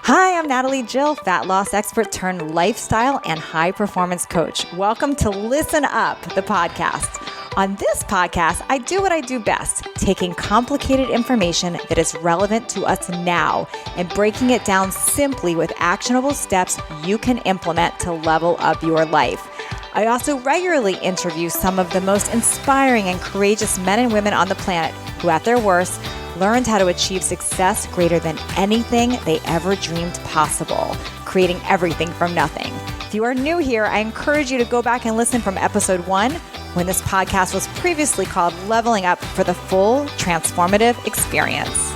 Hi, I'm Natalie Jill, fat loss expert turned lifestyle and high performance coach. Welcome to Listen Up, the podcast. On this podcast, I do what I do best, taking complicated information that is relevant to us now and breaking it down simply with actionable steps you can implement to level up your life. I also regularly interview some of the most inspiring and courageous men and women on the planet who, at their worst, learned how to achieve success greater than anything they ever dreamed possible, creating everything from nothing. If you are new here, I encourage you to go back and listen from episode 1, when this podcast was previously called Leveling Up, for the full transformative experience.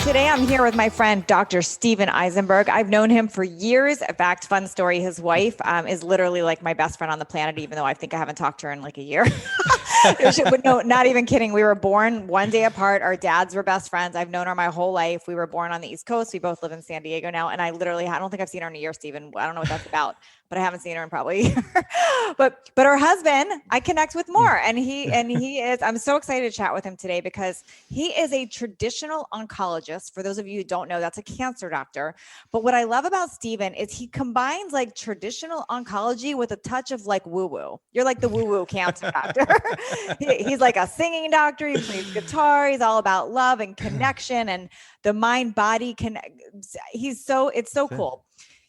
Today, I'm here with my friend, Dr. Steven Eisenberg. I've known him for years. In fact, fun story, his wife is literally like my best friend on the planet, even though I think I haven't talked to her in like a year. No, not even kidding. We were born one day apart. Our dads were best friends. I've known her my whole life. We were born on the East Coast. We both live in San Diego now. And I don't think I've seen her in a year, Steven. I don't know what that's about, but I haven't seen her in probably a year. But her husband, I connect with more. And he is, I'm so excited to chat with him today because he is a traditional oncologist. For those of you who don't know, that's a cancer doctor. But what I love about Steven is he combines like traditional oncology with a touch of like woo-woo. You're like the woo-woo cancer doctor. He's like a singing doctor. He plays guitar. He's all about love and connection and the mind-body it's so cool.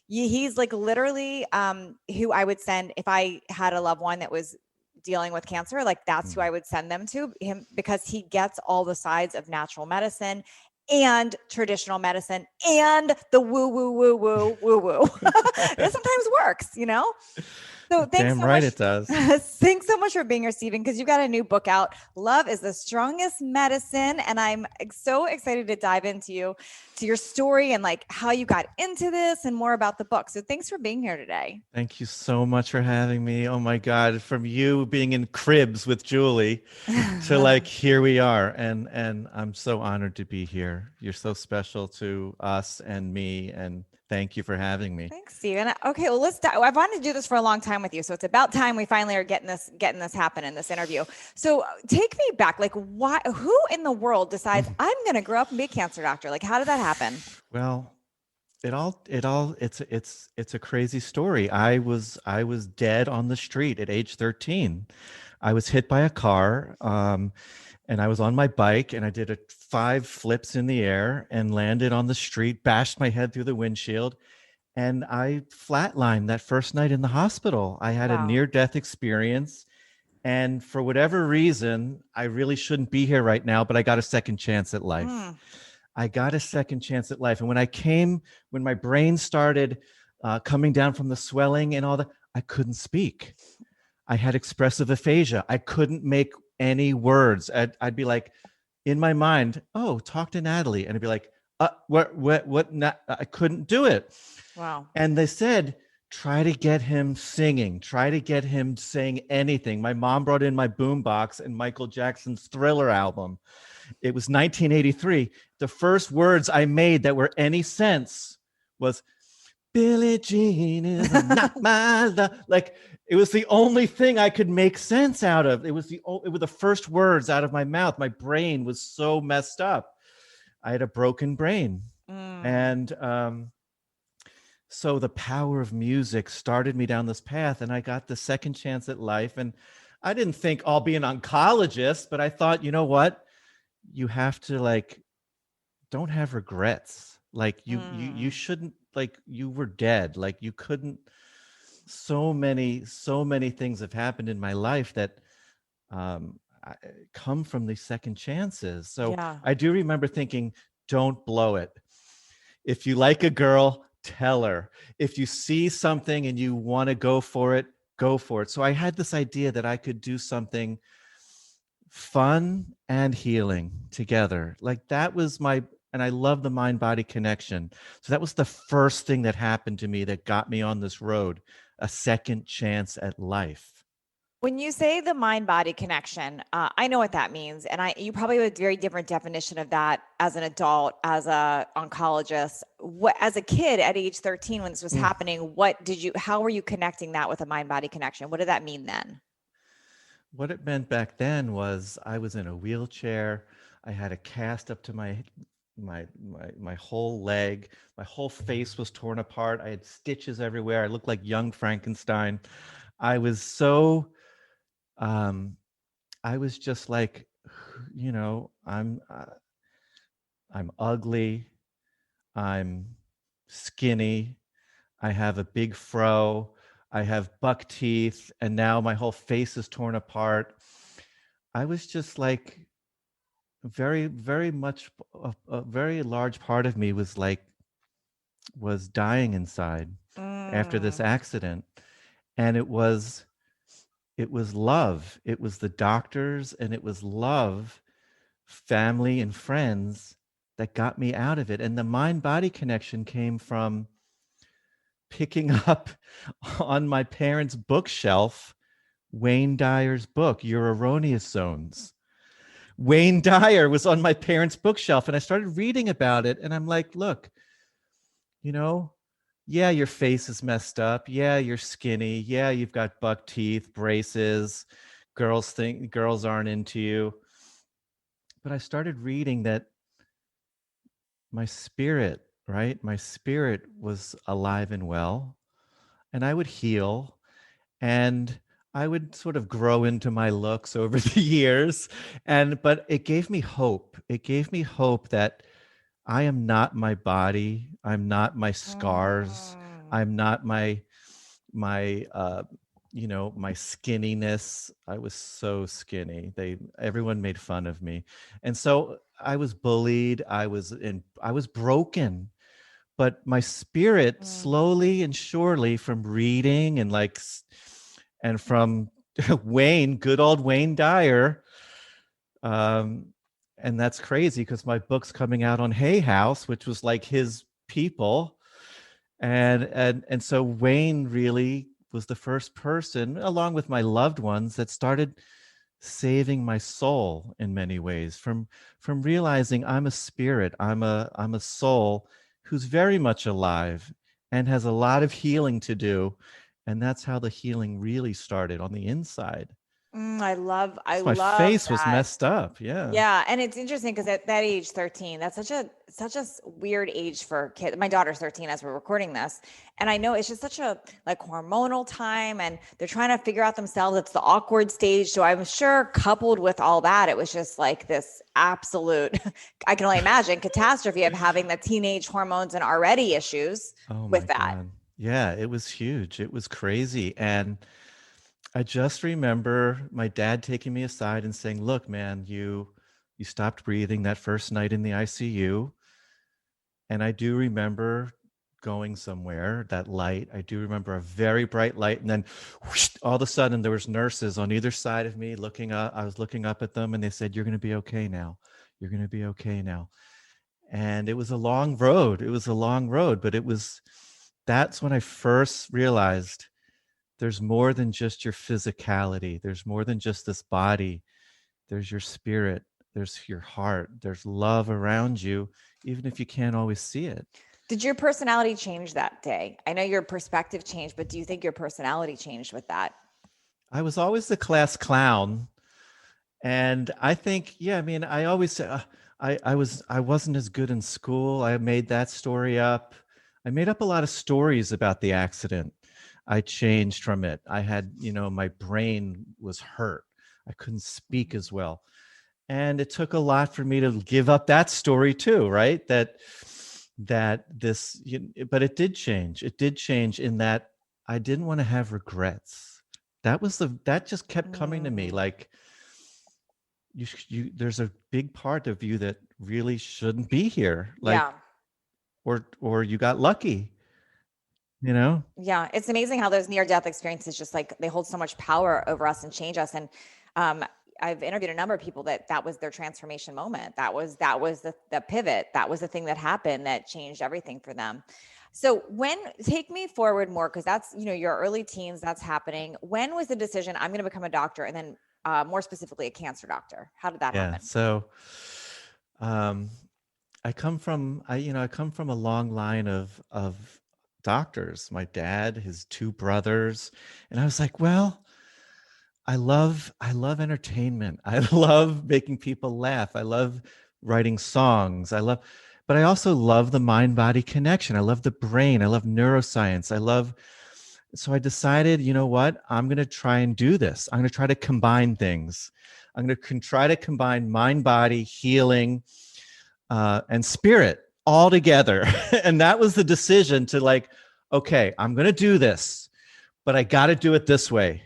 He's like literally who I would send if I had a loved one that was dealing with cancer. Like that's who I would send them to, him, because he gets all the sides of natural medicine and traditional medicine and the woo woo woo woo woo woo. It sometimes works, you know. So thanks Damn so right much. It does. Thanks so much for being here, Steven, because you've got a new book out, Love is the Strongest Medicine. And I'm so excited to dive into your story and like how you got into this and more about the book. So thanks for being here today. Thank you so much for having me. Oh my God, from you being in cribs with Julie to like here we are. And I'm so honored to be here. You're so special to us and me. And thank you for having me. Thanks, Steven. Okay, well, I've wanted to do this for a long time with you, so it's about time we finally are getting this happen in this interview. So take me back, like who in the world decides I'm going to grow up and be a cancer doctor? Like, how did that happen? Well, it's a crazy story. I was dead on the street at age 13. I was hit by a car, and I was on my bike, and I did 5 flips in the air and landed on the street, bashed my head through the windshield, and I flatlined that first night in the hospital. I had a near-death experience, and for whatever reason, I really shouldn't be here right now, but I got a second chance at life. I got a second chance at life. And when my brain started coming down from the swelling and all that, I couldn't speak. I had expressive aphasia. I couldn't make any words. I'd be like, in my mind, oh, talk to Natalie. And I'd be like, what? I couldn't do it. Wow. And they said, try to get him singing. Try to get him saying anything. My mom brought in my boombox and Michael Jackson's Thriller album. It was 1983. The first words I made that were any sense was, Billie Jean is not my love. Like, it was the only thing I could make sense out of. It were the first words out of my mouth. My brain was so messed up. I had a broken brain. And so the power of music started me down this path, and I got the second chance at life. And I didn't think I'll be an oncologist, but I thought, you know what? You have to don't have regrets. Like you shouldn't, like you were dead. Like you couldn't, so many things have happened in my life that come from these second chances. So I do remember thinking, don't blow it. If you like a girl, tell her. If you see something and you want to go for it, go for it. So I had this idea that I could do something fun and healing together. Like that was and I love the mind-body connection. So that was the first thing that happened to me that got me on this road, a second chance at life. When you say the mind-body connection, I know what that means. And you probably have a very different definition of that as an adult, as a oncologist. As a kid at age 13, when this was happening, how were you connecting that with a mind-body connection? What did that mean then? What it meant back then was I was in a wheelchair. I had a cast up to my my whole leg, my whole face was torn apart. I had stitches everywhere. I looked like young Frankenstein. I was so I was just like, I'm ugly, I'm skinny, I have a big fro, I have buck teeth, and now my whole face is torn apart. I was just like very, very much a very large part of me was dying inside after this Mm. accident. And it was love. It was the doctors and it was love, family and friends that got me out of it. And the mind body connection came from picking up on my parents' bookshelf Wayne Dyer's book, Your Erroneous Zones. Wayne Dyer was on my parents' bookshelf, and I started reading about it. And I'm like, look, you know, yeah, your face is messed up. Yeah, you're skinny. Yeah, you've got buck teeth, braces. Girls think girls aren't into you. But I started reading that my spirit, right? My spirit was alive and well, and I would heal, and I would sort of grow into my looks over the years. But it gave me hope. It gave me hope that I am not my body. I'm not my scars. Mm. I'm not my my skinniness. I was so skinny. Everyone made fun of me. And so I was bullied. I was broken. But my spirit Mm. slowly and surely from reading and from Wayne, good old Wayne Dyer, um, and that's crazy because my book's coming out on Hay House, which was like his people, and so Wayne really was the first person, along with my loved ones, that started saving my soul in many ways from realizing I'm a spirit, I'm a soul who's very much alive and has a lot of healing to do, and that's how the healing really started on the inside. I My love face was that. messed up. Yeah. Yeah, and it's interesting because at that age 13, that's such a weird age for kids. My daughter's 13 as we're recording this, and I know it's just such a like hormonal time, and they're trying to figure out themselves. It's the awkward stage, so I'm sure coupled with all that, it was just like this absolute, I can only imagine, catastrophe of having the teenage hormones and already issues Oh with my that. God. Yeah, it was huge. It was crazy. And I just remember my dad taking me aside and saying, "Look, man, you stopped breathing that first night in the ICU." And I do remember going somewhere, that light. I do remember a very bright light, and then whoosh, all of a sudden there was nurses on either side of me looking up. I was looking up at them and they said, "You're going to be okay now. You're going to be okay now." And it was a long road. It was a long road, but that's when I first realized there's more than just your physicality. There's more than just this body. There's your spirit. There's your heart. There's love around you, even if you can't always see it. Did your personality change that day? I know your perspective changed, but do you think your personality changed with that? I was always the class clown. And I think, yeah, I mean, I always say, I wasn't as good in school. I made that story up. I made up a lot of stories about the accident. I changed from it. I had, my brain was hurt. I couldn't speak as well. And it took a lot for me to give up that story too, right? But it did change. It did change in that I didn't want to have regrets. That just kept coming to me Mm. like, there's a big part of you that really shouldn't be here, Yeah. like, or you got lucky, you know. Yeah, it's amazing how those near death experiences just like they hold so much power over us and change us. And um, I've interviewed a number of people that was their transformation moment. That was the pivot. That was the thing that happened that changed everything for them. So take me forward more because that's your early teens. That's happening. When was the decision? I'm going to become a doctor, and then more specifically, a cancer doctor. How did that Yeah, happen? so um I come from a long line of doctors. My dad, his two brothers, and I was like, well, I love entertainment. I love making people laugh. I love writing songs. I love, but I also love the mind-body connection. I love the brain. I love neuroscience. So I decided, you know what? I'm going to try and do this. I'm going to try to combine things. I'm going to try to combine mind, body, healing, and spirit all together. And that was the decision to like, okay, I'm going to do this, but I got to do it this way.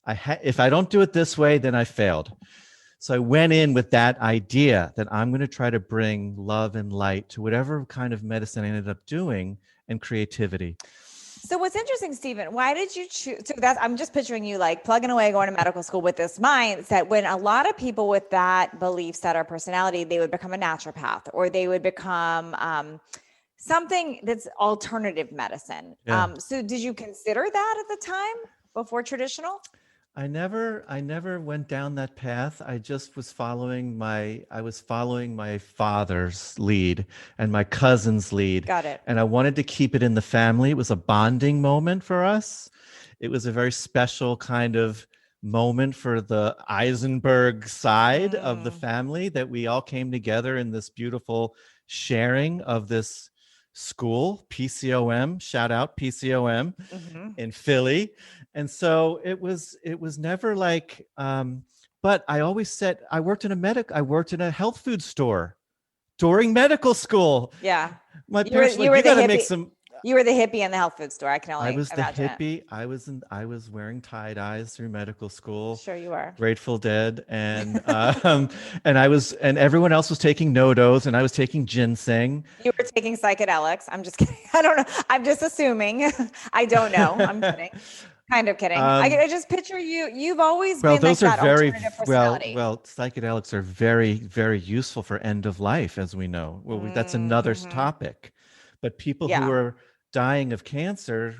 If I don't do it this way, then I failed. So I went in with that idea that I'm going to try to bring love and light to whatever kind of medicine I ended up doing, and creativity. So what's interesting, Stephen, why did you choose? So I'm just picturing you like plugging away, going to medical school with this mindset. When a lot of people with that belief set or personality, they would become a naturopath, or they would become something that's alternative medicine. Yeah. So did you consider that at the time before traditional? I never went down that path. I just was following my father's lead and my cousin's lead. Got it. And I wanted to keep it in the family. It was a bonding moment for us. It was a very special kind of moment for the Eisenberg side of the family, that we all came together in this beautiful sharing of this school, PCOM, shout out PCOM in Philly. And so it was never like, but I always said, I worked in a health food store during medical school. Yeah. My parents were like, you gotta make some. You were the hippie in the health food store. I can only imagine. I was the hippie. I was wearing tie-dyes through medical school. Sure you were. Grateful Dead. And and everyone else was taking no-dos, and I was taking ginseng. You were taking psychedelics. I'm just kidding. I don't know. I'm just assuming. I don't know. I'm kidding. Kind of kidding. I just picture you. You've always been those like that are very alternative personality. well. Psychedelics are very, very useful for end of life, as we know. Well, that's another topic. But people who are dying of cancer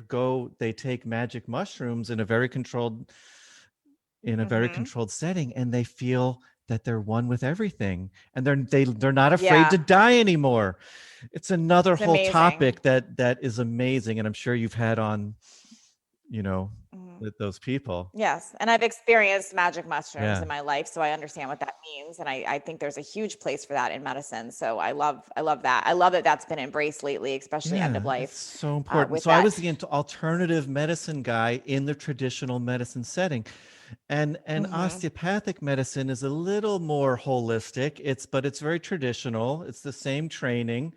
they take magic mushrooms in a very controlled setting, and they feel that they're one with everything, and they're not afraid to die another It's whole amazing. topic that is amazing, and I'm sure you've had on, with those people. Yes. And I've experienced magic mushrooms in my life, so I understand what that means. And I think there's a huge place for that in medicine. So I love that. I love that that's been embraced lately, especially end of life. It's so important. So I was the alternative medicine guy in the traditional medicine setting. And osteopathic medicine is a little more holistic. But it's very traditional. It's the same training,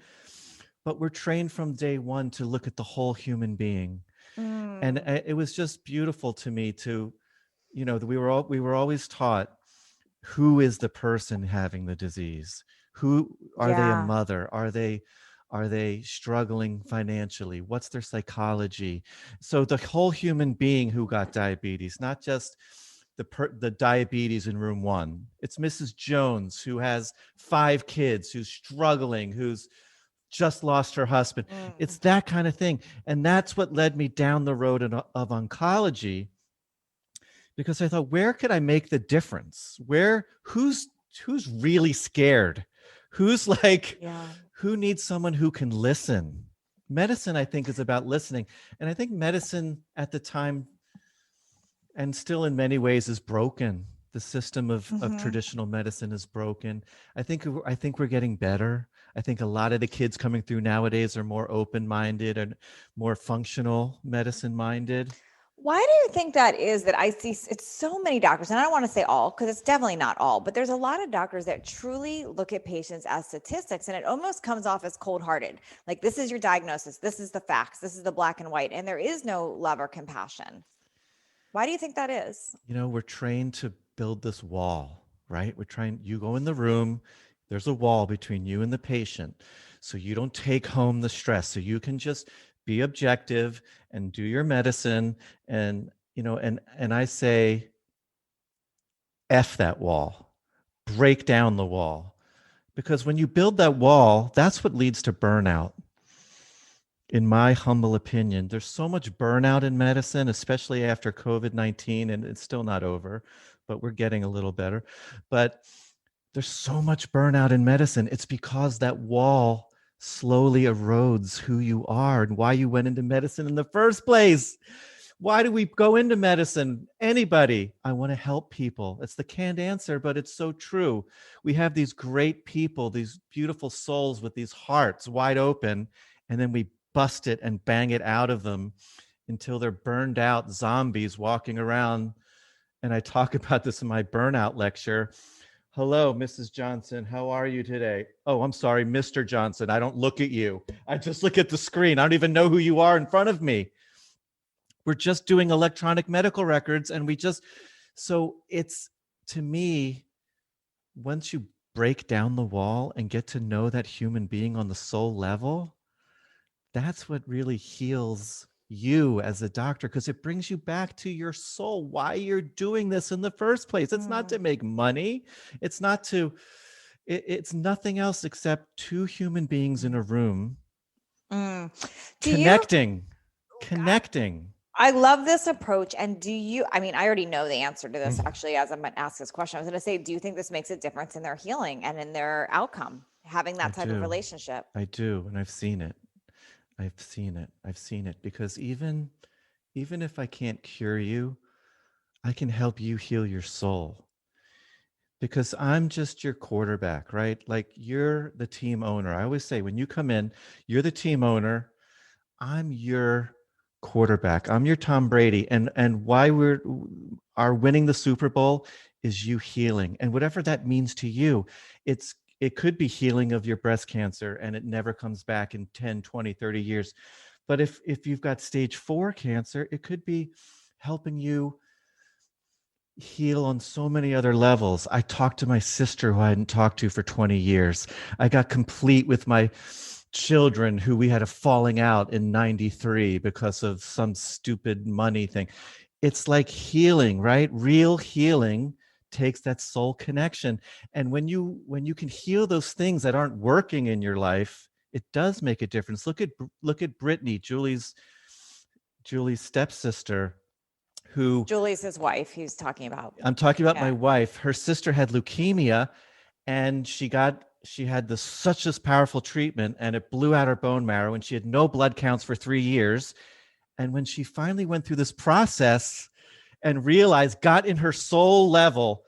but we're trained from day one to look at the whole human being. And it was just beautiful to me to, we were always taught, who is the person having the disease? Who are they? A mother? Are they struggling financially? What's their psychology? So the whole human being who got diabetes, not just the diabetes in room one. It's Mrs. Jones who has 5 kids, who's struggling, who's just lost her husband. It's that kind of thing. And that's what led me down the road of oncology, because I thought, where could I make the difference? Who's really scared? Who's like, who needs someone who can listen? Medicine, I think, is about listening. And I think medicine at the time, and still in many ways, is broken. The system of traditional medicine is broken. I think we're getting better. I think a lot of the kids coming through nowadays are more open-minded and more functional medicine-minded. Why do you think that is? That I see it's so many doctors, and I don't want to say all, because it's definitely not all, but there's a lot of doctors that truly look at patients as statistics, and it almost comes off as cold-hearted. Like, this is your diagnosis, this is the facts, this is the black and white, and there is no love or compassion. Why do you think that is? We're trained to build this wall, right? You go in the room, there's a wall between you and the patient, so you don't take home the stress, so you can just be objective and do your medicine. And I say, F that wall, break down the wall, because when you build that wall, that's what leads to burnout. In my humble opinion, there's so much burnout in medicine, especially after COVID-19, and it's still not over, but we're getting a little better. But there's so much burnout in medicine. It's because that wall slowly erodes who you are and why you went into medicine in the first place. Why do we go into medicine? Anybody. I want to help people. It's the canned answer, but it's so true. We have these great people, these beautiful souls with these hearts wide open, and then we bust it and bang it out of them until they're burned out zombies walking around. And I talk about this in my burnout lecture. Hello, Mrs. Johnson. How are you today? Oh, I'm sorry, Mr. Johnson. I don't look at you. I just look at the screen. I don't even know who you are in front of me. We're just doing electronic medical records. And so it's, to me, once you break down the wall and get to know that human being on the soul level, that's what really heals you as a doctor, because it brings you back to your soul, why you're doing this in the first place. It's not to make money. It's it's nothing else except two human beings in a room connecting. I love this approach. And I already know the answer to this actually, as I'm going to ask this question. I was going to say, do you think this makes a difference in their healing and in their outcome, having that type of relationship? I do. And I've seen it. Because even if I can't cure you, I can help you heal your soul, because I'm just your quarterback, right? Like, you're the team owner. I always say, when you come in, you're the team owner. I'm your quarterback. I'm your Tom Brady. And why our winning the Super Bowl is you healing. And whatever that means to you, it could be healing of your breast cancer and it never comes back in 10, 20, 30 years. But if you've got stage 4 cancer, it could be helping you heal on so many other levels. I talked to my sister who I hadn't talked to for 20 years. I got complete with my children who we had a falling out in 93 because of some stupid money thing. It's like healing, right? Real healing takes that soul connection. And when you can heal those things that aren't working in your life, it does make a difference. Look at Brittany, Julie's stepsister, who Julie's his wife. He's talking about. I'm talking about my wife. Her sister had leukemia, and she had such this powerful treatment, and it blew out her bone marrow, and she had no blood counts for 3 years. And when she finally went through this process and got in her soul level,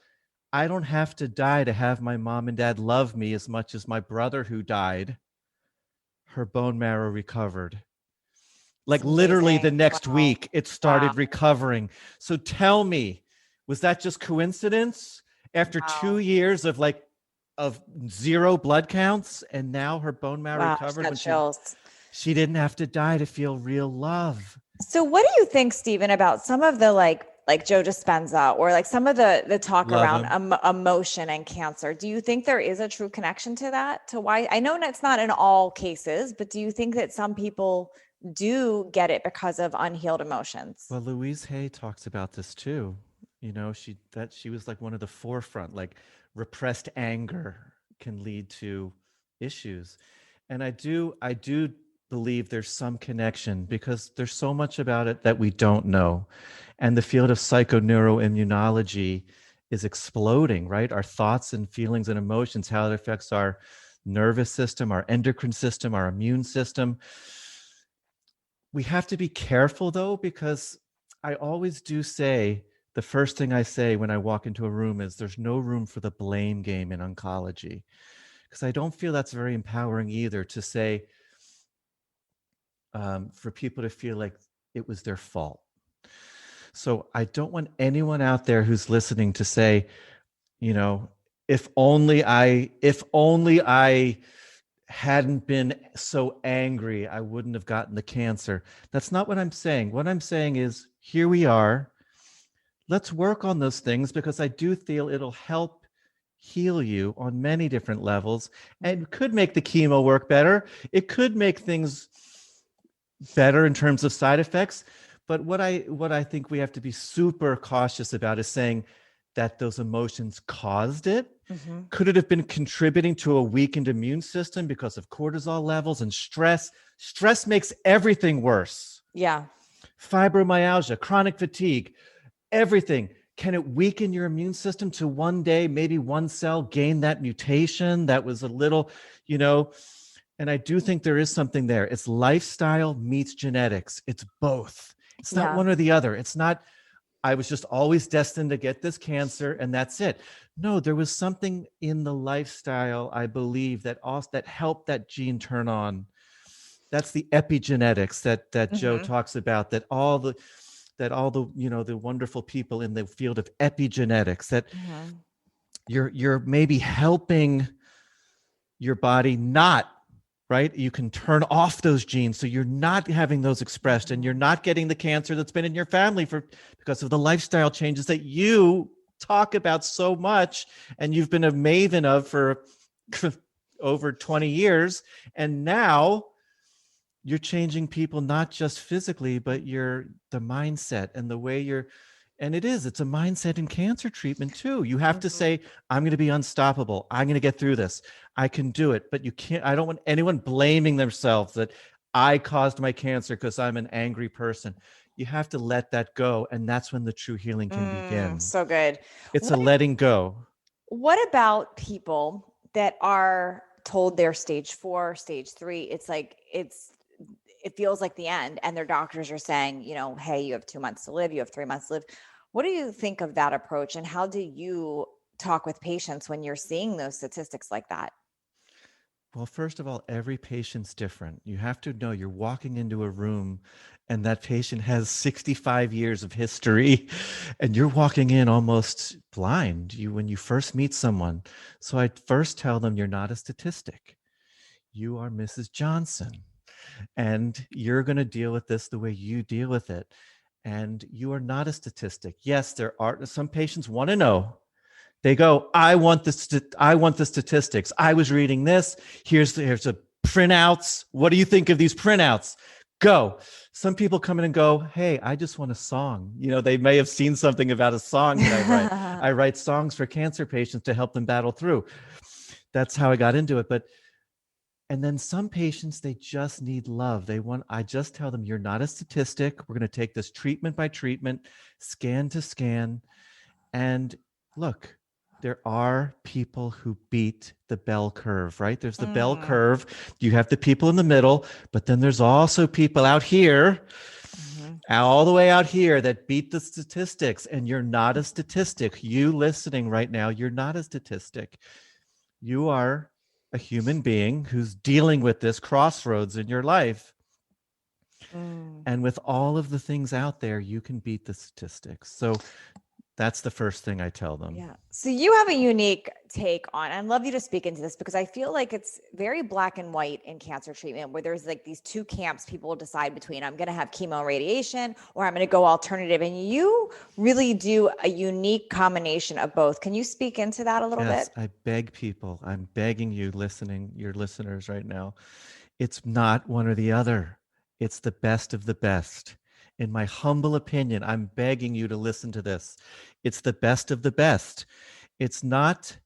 I don't have to die to have my mom and dad love me as much as my brother who died. Her bone marrow recovered. Like literally the next week, it started recovering. So tell me, was that just coincidence? After 2 years of 0 blood counts, and now her bone marrow recovered when she didn't have to die to feel real love. So what do you think, Stephen, about some of the like Joe Dispenza, or like some of the talk around emotion and cancer? Do you think there is a true connection to that? To why? I know it's not in all cases, but do you think that some people do get it because of unhealed emotions? Well, Louise Hay talks about this too. She was like one of the forefront, like repressed anger can lead to issues. And I do believe there's some connection, because there's so much about it that we don't know. And the field of psychoneuroimmunology is exploding, right? Our thoughts and feelings and emotions, how it affects our nervous system, our endocrine system, our immune system. We have to be careful, though, because I always do say, the first thing I say when I walk into a room is, there's no room for the blame game in oncology, because I don't feel that's very empowering either, to say, for people to feel like it was their fault. So I don't want anyone out there who's listening to say, if only I hadn't been so angry, I wouldn't have gotten the cancer. That's not what I'm saying. What I'm saying is, here we are. Let's work on those things, because I do feel it'll help heal you on many different levels, and it could make the chemo work better. It could make things better in terms of side effects. But what I think we have to be super cautious about is saying that those emotions caused it. Mm-hmm. Could it have been contributing to a weakened immune system because of cortisol levels and stress? Stress makes everything worse. Yeah. Fibromyalgia, chronic fatigue, everything. Can it weaken your immune system to one day, maybe one cell gain that mutation that was a little, and I do think there is something there. It's lifestyle meets genetics. It's both. It's not one or the other. It's not, I was just always destined to get this cancer and that's it. No, there was something in the lifestyle, I believe, that also that helped that gene turn on. That's the epigenetics that Joe talks about, that all the the wonderful people in the field of epigenetics, that you're maybe helping your body not, right? You can turn off those genes so you're not having those expressed and you're not getting the cancer that's been in your family because of the lifestyle changes that you talk about so much and you've been a maven of for over 20 years. And now you're changing people, not just physically, but the mindset and the way it's a mindset in cancer treatment too. You have to say, I'm going to be unstoppable. I'm going to get through this. I can do it. But you can't, I don't want anyone blaming themselves that I caused my cancer because I'm an angry person. You have to let that go. And that's when the true healing can begin. So good. It's a letting go. What about people that are told they're stage 4, stage 3? It's like, it feels like the end, and their doctors are saying, hey, you have 2 months to live, you have 3 months to live. What do you think of that approach? And how do you talk with patients when you're seeing those statistics like that? Well, first of all, every patient's different. You have to know you're walking into a room and that patient has 65 years of history and you're walking in almost blind when you first meet someone. So I first tell them, you're not a statistic. You are Mrs. Johnson. And you're going to deal with this the way you deal with it. And you are not a statistic. Yes, there are some patients want to know. They go, I want the statistics. I was reading this. Here's a printouts. What do you think of these printouts? Go. Some people come in and go, hey, I just want a song. They may have seen something about a song that I write. I write songs for cancer patients to help them battle through. That's how I got into it. And then some patients, they just need love. I just tell them, you're not a statistic. We're going to take this treatment by treatment, scan to scan. And look, there are people who beat the bell curve, right? There's the bell curve. You have the people in the middle, but then there's also people out here, all the way out here, that beat the statistics. And you're not a statistic. You listening right now, you're not a statistic. You are a human being who's dealing with this crossroads in your life. And with all of the things out there, you can beat the statistics. So that's the first thing I tell them. Yeah. So you have a unique take on, I'd love you to speak into this because I feel like it's very black and white in cancer treatment where there's like these two camps people will decide between. I'm going to have chemo and radiation or I'm going to go alternative. And you really do a unique combination of both. Can you speak into that a little bit? I beg people, I'm begging you your listeners right now. It's not one or the other. It's the best of the best. In my humble opinion, I'm begging you to listen to this. It's the best of the best. It's not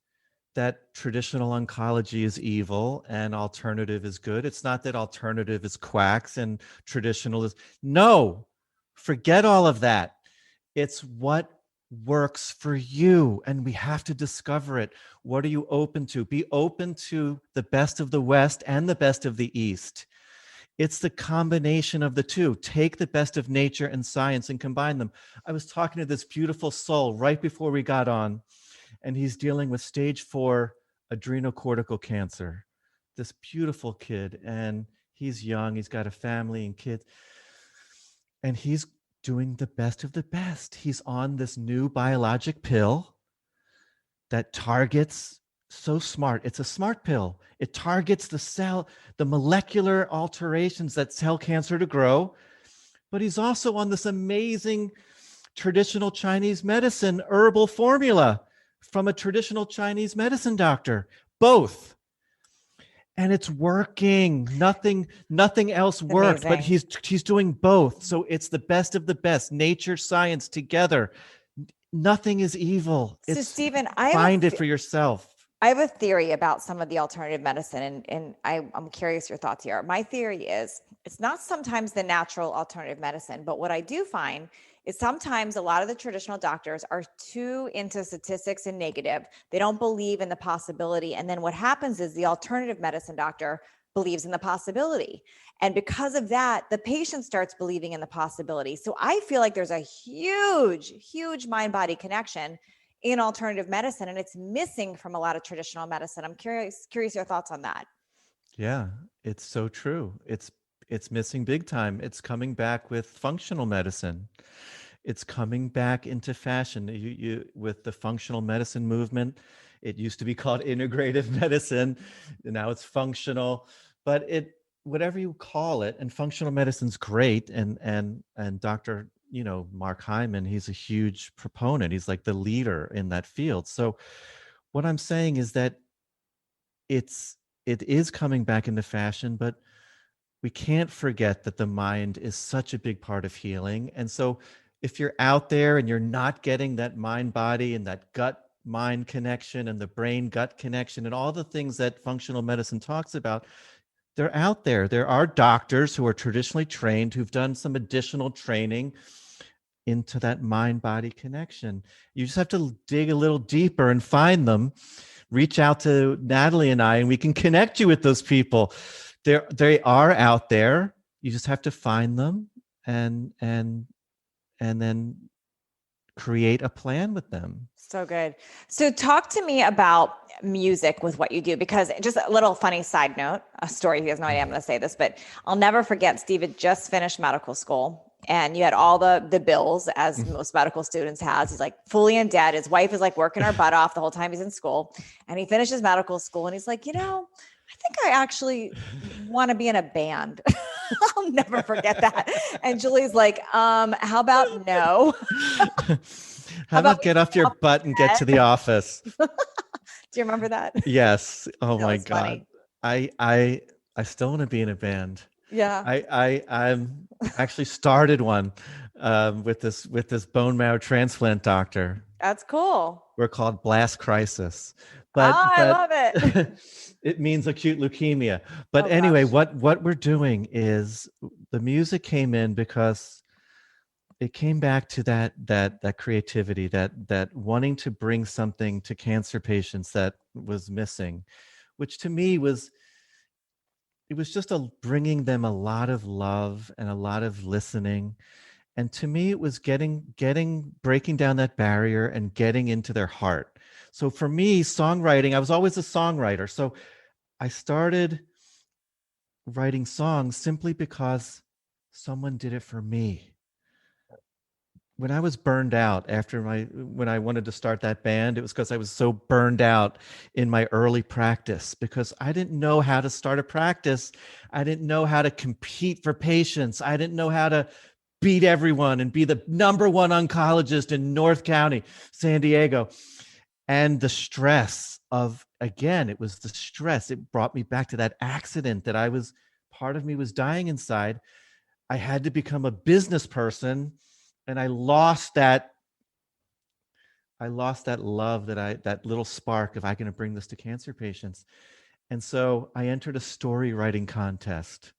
that traditional oncology is evil and alternative is good. It's not that alternative is quacks and traditional is. No, forget all of that. It's what works for you. And we have to discover it. What are you open to? Be open to the best of the West and the best of the East. It's the combination of the two. Take the best of nature and science and combine them. I was talking to this beautiful soul right before we got on, and he's dealing with stage 4 adrenocortical cancer. This beautiful kid, and he's young. He's got a family and kids, and he's doing the best of the best. He's on this new biologic pill that targets. So smart. It's a smart pill. It targets the cell, the molecular alterations that tell cancer to grow. But he's also on this amazing traditional Chinese medicine herbal formula from a traditional Chinese medicine doctor. Both. And it's working. Nothing else worked, but he's doing both. So it's the best of the best. Nature, science together. Nothing is evil. So Stephen, find it for yourself. I have a theory about some of the alternative medicine, and I'm curious your thoughts here. My theory is it's not sometimes the natural alternative medicine, but what I do find is sometimes a lot of the traditional doctors are too into statistics and negative. They don't believe in the possibility. And then what happens is the alternative medicine doctor believes in the possibility. And because of that, the patient starts believing in the possibility. So I feel like there's a huge, huge mind-body connection in alternative medicine, and it's missing from a lot of traditional medicine. I'm curious your thoughts on that. Yeah, it's so true. It's missing big time. It's coming back with functional medicine. It's coming back into fashion. You with the functional medicine movement. It used to be called integrative medicine, and now it's functional. But whatever you call it, and functional medicine's great. And Dr. Mark Hyman, he's a huge proponent. He's like the leader in that field. So what I'm saying is that it is coming back into fashion, but we can't forget that the mind is such a big part of healing. And so if you're out there and you're not getting that mind body and that gut mind connection and the brain gut connection and all the things that functional medicine talks about, they're out there. There are doctors who are traditionally trained who've done some additional training into that mind body connection. You just have to dig a little deeper and find them. Reach out to Natalie and I, and we can connect you with those people. They are out there. You just have to find them and then create a plan with them. So good. So talk to me about music with what you do, because just a little funny side note, a story. He has no idea I'm going to say this, but I'll never forget. Steve had just finished medical school, and you had all the bills, as most medical students has. He's like fully in debt. His wife is like working her butt off the whole time he's in school, and he finishes medical school, and he's like, I think I actually want to be in a band. I'll never forget that. And Julie's like, how about no? How about get off your butt and get to the office? Do you remember that? Yes. Oh That my was God. funny. I still want to be in a band. Yeah. I'm actually started one with this bone marrow transplant doctor. That's cool. We're called Blast Crisis. But I love it. It means acute leukemia. But Oh, anyway, gosh. what we're doing is the music came in because it came back to that creativity, that wanting to bring something to cancer patients that was missing, which to me was just bringing them a lot of love and a lot of listening. And to me, it was breaking down that barrier and getting into their heart. So for me, songwriting, I was always a songwriter. So I started writing songs simply because someone did it for me. When I was burned out when I wanted to start that band, it was because I was so burned out in my early practice, because I didn't know how to start a practice. I didn't know how to compete for patients. I didn't know how to beat everyone and be the number one oncologist in North County, San Diego. And the stress it was the stress. It brought me back to that accident that part of me was dying inside. I had to become a business person, and I lost that love, that little spark of, I'm going to bring this to cancer patients. And so I entered a story writing contest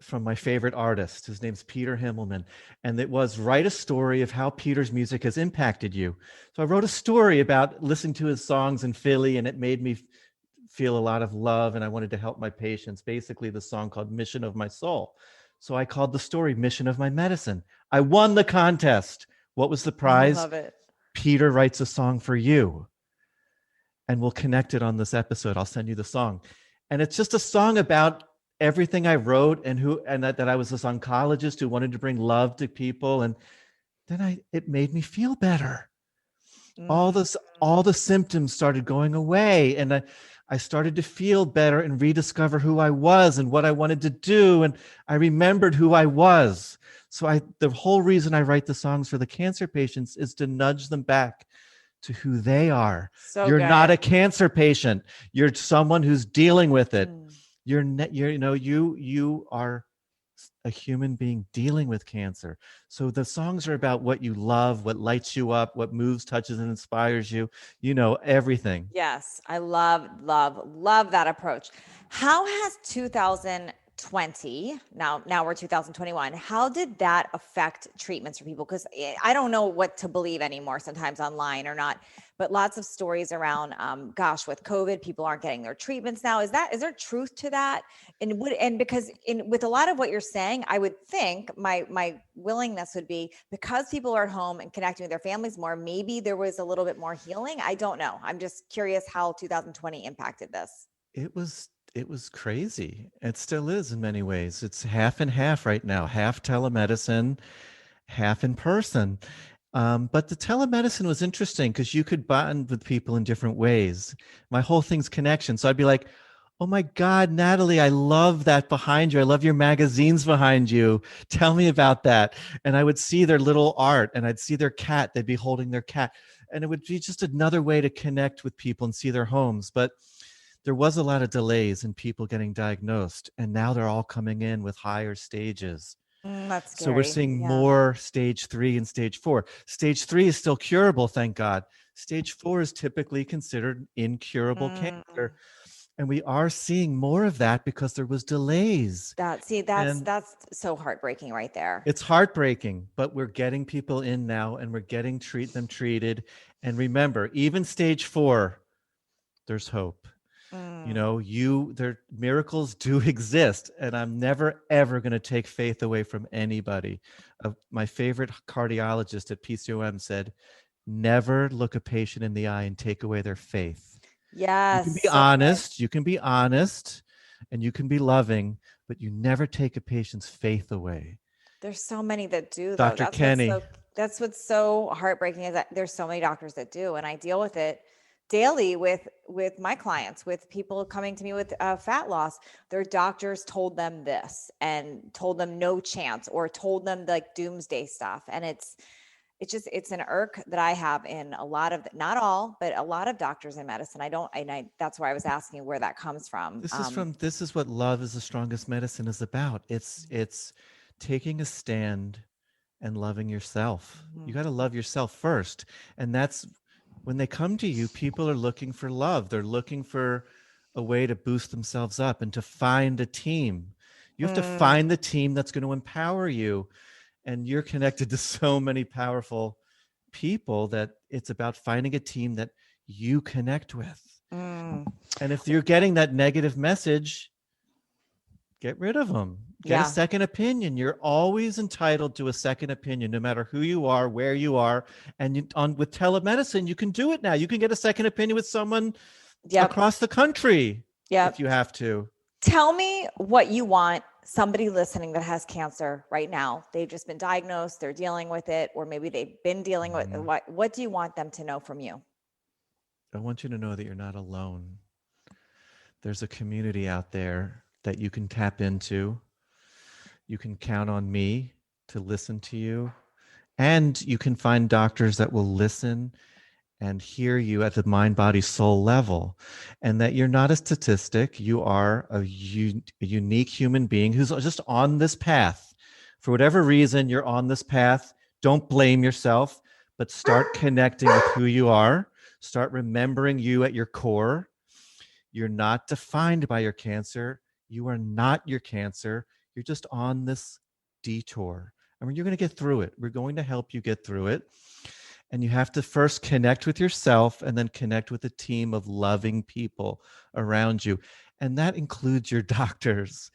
from my favorite artist. His name's Peter Himmelman. And it was, write a story of how Peter's music has impacted you. So I wrote a story about listening to his songs in Philly, and it made me feel a lot of love, and I wanted to help my patients. Basically, the song called Mission of My Soul. So I called the story Mission of My Medicine. I won the contest. What was the prize? I love it. Peter writes a song for you. And we'll connect it on this episode. I'll send you the song. And it's just a song about everything I wrote, and that I was this oncologist who wanted to bring love to people. And then it made me feel better. All the symptoms started going away, and I started to feel better and rediscover who I was and what I wanted to do. And I remembered who I was. So the whole reason I write the songs for the cancer patients is to nudge them back to who they are. So you're good. not a cancer patient. You're someone who's dealing with it. You are a human being dealing with cancer. So the songs are about what you love, what lights you up, what moves, touches, and inspires you. Everything. Yes. I love that approach. How has 2020, now we're 2021, how did that affect treatments for people? Because I don't know what to believe anymore sometimes online or not. but lots of stories around, gosh, with COVID, people aren't getting their treatments now. Is there truth to that? And because with a lot of what you're saying, I would think my willingness would be, because people are at home and connecting with their families more, maybe there was a little bit more healing. I don't know. I'm just curious how 2020 impacted this. It was crazy. It still is in many ways. It's half and half right now, half telemedicine, half in person. But the telemedicine was interesting because you could bond with people in different ways. My whole thing's connection. So I'd be like, oh my God, Natalie, I love that behind you. I love your magazines behind you. Tell me about that. And I would see their little art and I'd see their cat. They'd be holding their cat. And it would be just another way to connect with people and see their homes. But there was a lot of delays in people getting diagnosed. And now they're all coming in with higher stages. That's So we're scary. seeing Yeah. more stage 3 and stage 4. Stage 3 is still curable, thank God. Stage 4 is typically considered incurable cancer. And we are seeing more of that because there was delays. That's so heartbreaking right there. It's heartbreaking, but we're getting people in now and we're getting them treated. And remember, even stage 4, there's hope. You know, miracles do exist, and I'm never ever going to take faith away from anybody. My favorite cardiologist at PCOM said, "Never look a patient in the eye and take away their faith." Yes. You can be honest. You can be honest, and you can be loving, but you never take a patient's faith away. There's so many that do, though. Dr. Kenny. That's what's so heartbreaking, is that there's so many doctors that do, and I deal with it daily with my clients, with people coming to me with fat loss. Their doctors told them this and told them no chance, or told them like doomsday stuff. And it's an irk that I have in a lot of, not all, but a lot of doctors in medicine. That's why I was asking where that comes from. This is what Love is the Strongest Medicine is about. It's taking a stand and loving yourself. You got to love yourself first. And that's when they come to you, people are looking for love. They're looking for a way to boost themselves up and to find a team. You have to find the team that's going to empower you. And you're connected to so many powerful people that it's about finding a team that you connect with. And if you're getting that negative message, get rid of them. Get a second opinion. You're always entitled to a second opinion, no matter who you are, where you are. And with telemedicine, you can do it now. You can get a second opinion with someone across the country if you have to. Tell me what you want somebody listening that has cancer right now. They've just been diagnosed, they're dealing with it, or maybe they've been dealing with it. What do you want them to know from you? I want you to know that you're not alone. There's a community out there that you can tap into. You can count on me to listen to you. And you can find doctors that will listen and hear you at the mind, body, soul level. And that you're not a statistic. You are a unique human being who's just on this path. For whatever reason, you're on this path. Don't blame yourself, but start connecting with who you are. Start remembering you at your core. You're not defined by your cancer. You are not your cancer. You're just on this detour. I mean, you're going to get through it. We're going to help you get through it. And you have to first connect with yourself and then connect with a team of loving people around you. And that includes your doctors.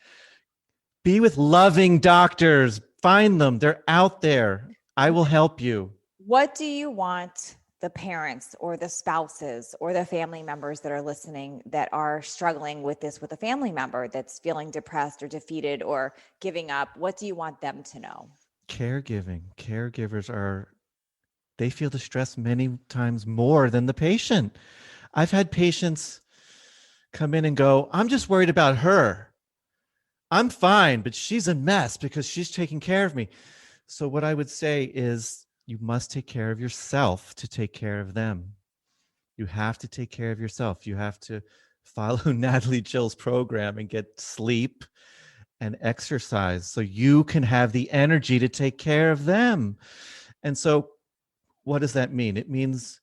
Be with loving doctors. Find them. They're out there. I will help you. What do you want the parents or the spouses or the family members that are listening that are struggling with this, with a family member that's feeling depressed or defeated or giving up? What do you want them to know? Caregivers they feel the stress many times more than the patient. I've had patients come in and go, I'm just worried about her. I'm fine, but she's a mess because she's taking care of me. So what I would say is, you must take care of yourself to take care of them. You have to take care of yourself. You have to follow Natalie Jill's program and get sleep and exercise so you can have the energy to take care of them. And so what does that mean? It means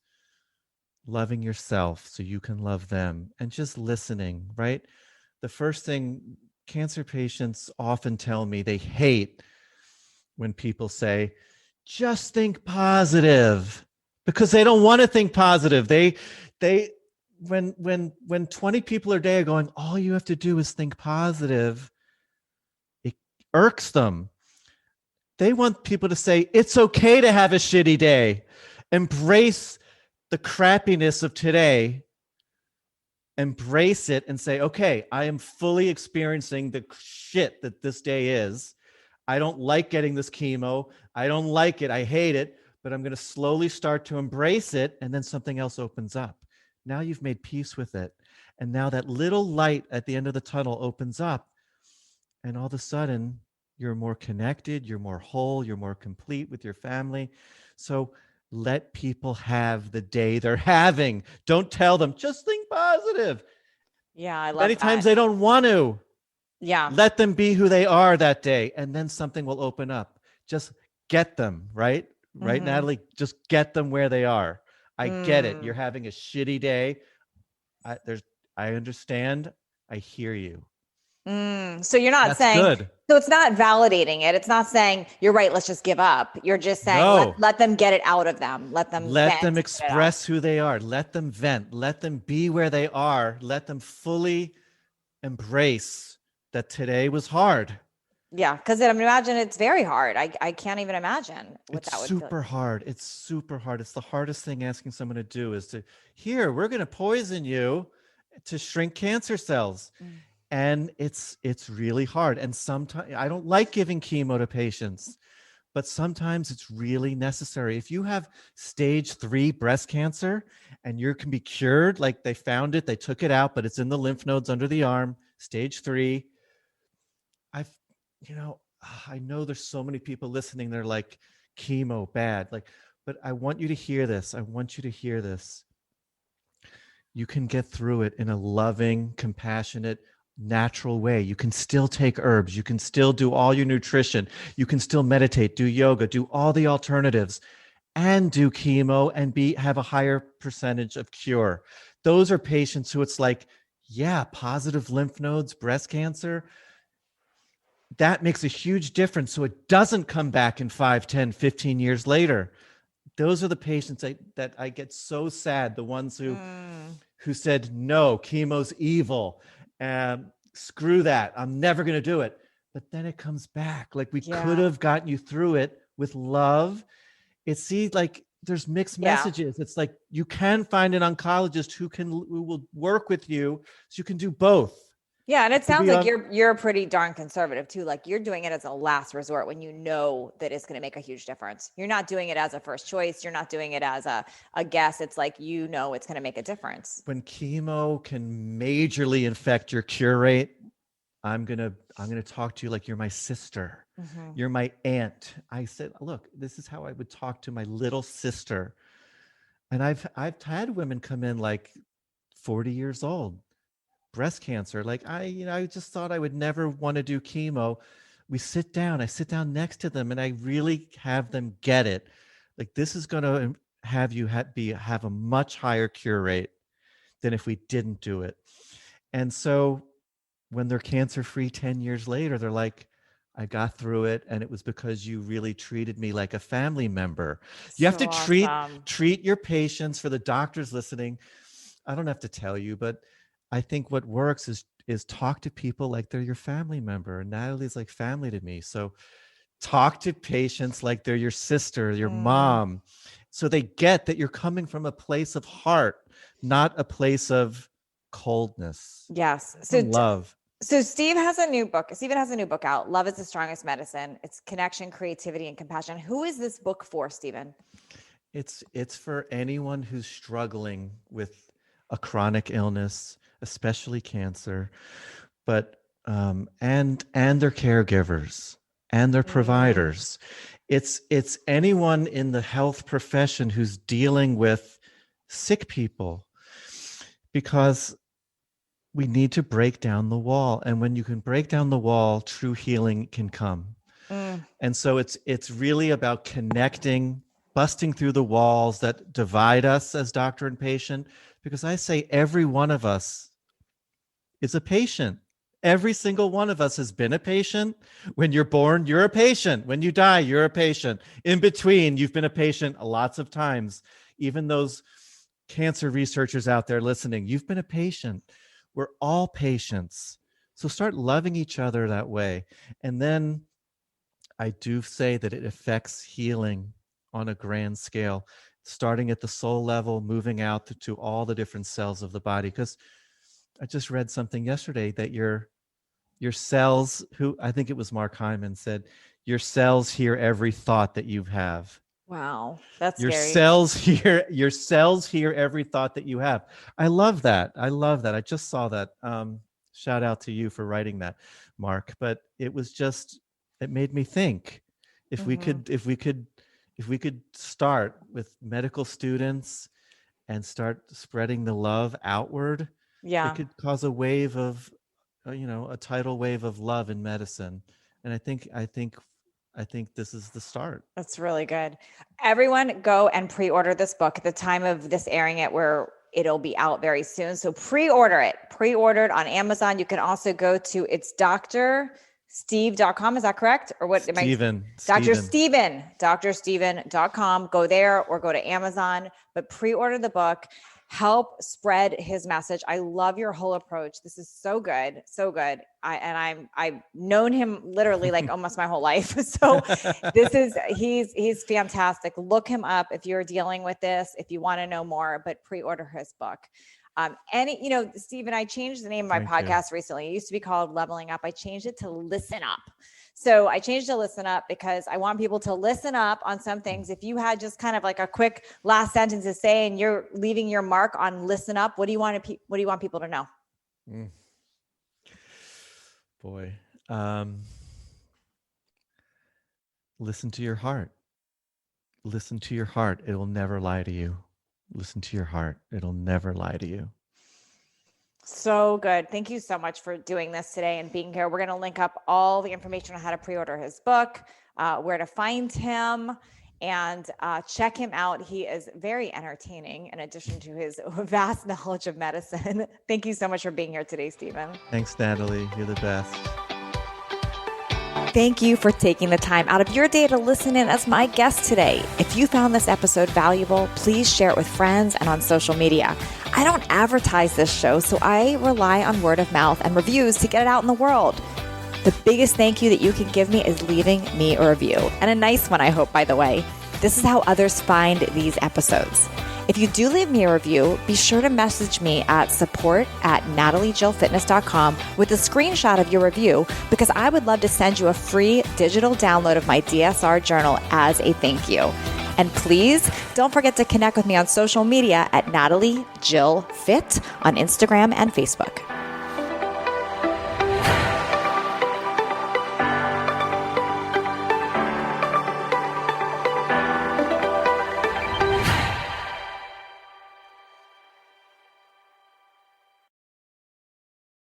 loving yourself so you can love them and just listening, right? The first thing cancer patients often tell me they hate when people say, just think positive. because they don't want to think positive. When 20 people a day are going, all you have to do is think positive, it irks them. They want people to say, it's okay to have a shitty day. Embrace the crappiness of today. Embrace it and say, okay, I am fully experiencing the shit that this day is. I don't like getting this chemo. I don't like it. I hate it, but I'm going to slowly start to embrace it. And then something else opens up. Now you've made peace with it. And now that little light at the end of the tunnel opens up. And all of a sudden, you're more connected, you're more whole, you're more complete with your family. So let people have the day they're having. Don't tell them, just think positive. Yeah, I love Many that. times they don't want to. Yeah. Let them be who they are that day. And then something will open up. Just get them, right? Right, Natalie? Just get them where they are. I get it. You're having a shitty day. I understand. I hear you. So you're not saying, good. So it's not validating it. It's not saying you're right, let's just give up. You're just saying, No. let them get it out of them. Let them express who they are. Let them vent. Let them be where they are. Let them fully embrace that today was hard. Yeah, because I imagine it's very hard. I can't even imagine what that would be. It's super hard. It's super hard. It's the hardest thing asking someone to do is to, here, we're going to poison you to shrink cancer cells. And it's really hard. And sometimes I don't like giving chemo to patients, but sometimes it's really necessary. If you have stage 3 breast cancer and you can be cured, like they found it, they took it out, but it's in the lymph nodes under the arm, stage 3. I know there's so many people listening. They're like, chemo bad. But I want you to hear this. I want you to hear this. You can get through it in a loving, compassionate, natural way. You can still take herbs. You can still do all your nutrition. You can still meditate, do yoga, do all the alternatives, and do chemo and have a higher percentage of cure. Those are patients who it's like, yeah, positive lymph nodes, breast cancer. That makes a huge difference. So it doesn't come back in 5, 10, 15 years later. Those are the patients that I get so sad. The ones who said, no, chemo's evil. Screw that. I'm never going to do it. But then it comes back. Like we could have gotten you through it with love. There's mixed messages. It's like you can find an oncologist who will work with you so you can do both. Yeah. And it sounds like you're pretty darn conservative too. Like you're doing it as a last resort when you know that it's going to make a huge difference. You're not doing it as a first choice. You're not doing it as a guess. It's like, it's going to make a difference. When chemo can majorly affect your cure rate, I'm going to talk to you like you're my sister. You're my aunt. I said, look, this is how I would talk to my little sister. And I've had women come in like 40 years old. Breast cancer. Like I just thought I would never want to do chemo. I sit down next to them and I really have them get it. Like this is going to have you have a much higher cure rate than if we didn't do it. And so when they're cancer-free 10 years later, they're like, I got through it. And it was because you really treated me like a family member. You have to treat your patients. For the doctors listening, I don't have to tell you, but I think what works is talk to people like they're your family member. And Natalie's like family to me. So talk to patients like they're your sister, your mom, so they get that you're coming from a place of heart, not a place of coldness. Yes. So love. So Stephen has a new book out. Love is the Strongest Medicine. It's connection, creativity, and compassion. Who is this book for, Stephen? It's for anyone who's struggling with a chronic illness, especially cancer, but and their caregivers and their providers. It's anyone in the health profession who's dealing with sick people, because we need to break down the wall. And when you can break down the wall, true healing can come. And so it's really about connecting, busting through the walls that divide us as doctor and patient, because I say every one of us is a patient. Every single one of us has been a patient. When you're born, you're a patient. When you die, you're a patient. In between, you've been a patient lots of times. even those cancer researchers out there listening, you've been a patient. We're all patients. So start loving each other that way. And then I do say that it affects healing on a grand scale, starting at the soul level, moving out to all the different cells of the body. Because I just read something yesterday that your cells, who I think it was Mark Hyman said, your cells hear every thought that you have. Wow, that's your scary. Your cells hear every thought that you have. I love that. I just saw that. Shout out to you for writing that, Mark. But it made me think, if we could start with medical students and start spreading the love outward, it could cause a wave of, a tidal wave of love in medicine. And I think this is the start. That's really good. Everyone go and pre-order this book at the time of this airing it, where it'll be out very soon. So pre-order it on Amazon. You can also go to drsteve.com. Is that correct? Or what? Steven. drsteven.com. Go there or go to Amazon, but pre-order the book. Help spread his message. I love your whole approach. This is so good. So good. I've known him literally like almost my whole life. So he's fantastic. Look him up if you're dealing with this, if you want to know more, but pre-order his book. Stephen, I changed the name of my podcast recently. It used to be called Leveling Up. I changed it to Listen Up. So I changed to Listen Up because I want people to listen up on some things. If you had just kind of like a quick last sentence to say, and you're leaving your mark on Listen Up, what do you want people to know? Boy, listen to your heart. Listen to your heart. It will never lie to you. Listen to your heart. It'll never lie to you. So good. Thank you so much for doing this today and being here. We're going to link up all the information on how to pre-order his book, where to find him, and check him out. He is very entertaining in addition to his vast knowledge of medicine. Thank you so much for being here today, Stephen. Thanks, Natalie. You're the best. Thank you for taking the time out of your day to listen in as my guest today. If you found this episode valuable, please share it with friends and on social media. I don't advertise this show, so I rely on word of mouth and reviews to get it out in the world. The biggest thank you that you can give me is leaving me a review, and a nice one, I hope, by the way. This is how others find these episodes. If you do leave me a review, be sure to message me at support@nataliejillfitness.com with a screenshot of your review, because I would love to send you a free digital download of my DSR journal as a thank you. And please don't forget to connect with me on social media at Natalie Jill Fit on Instagram and Facebook.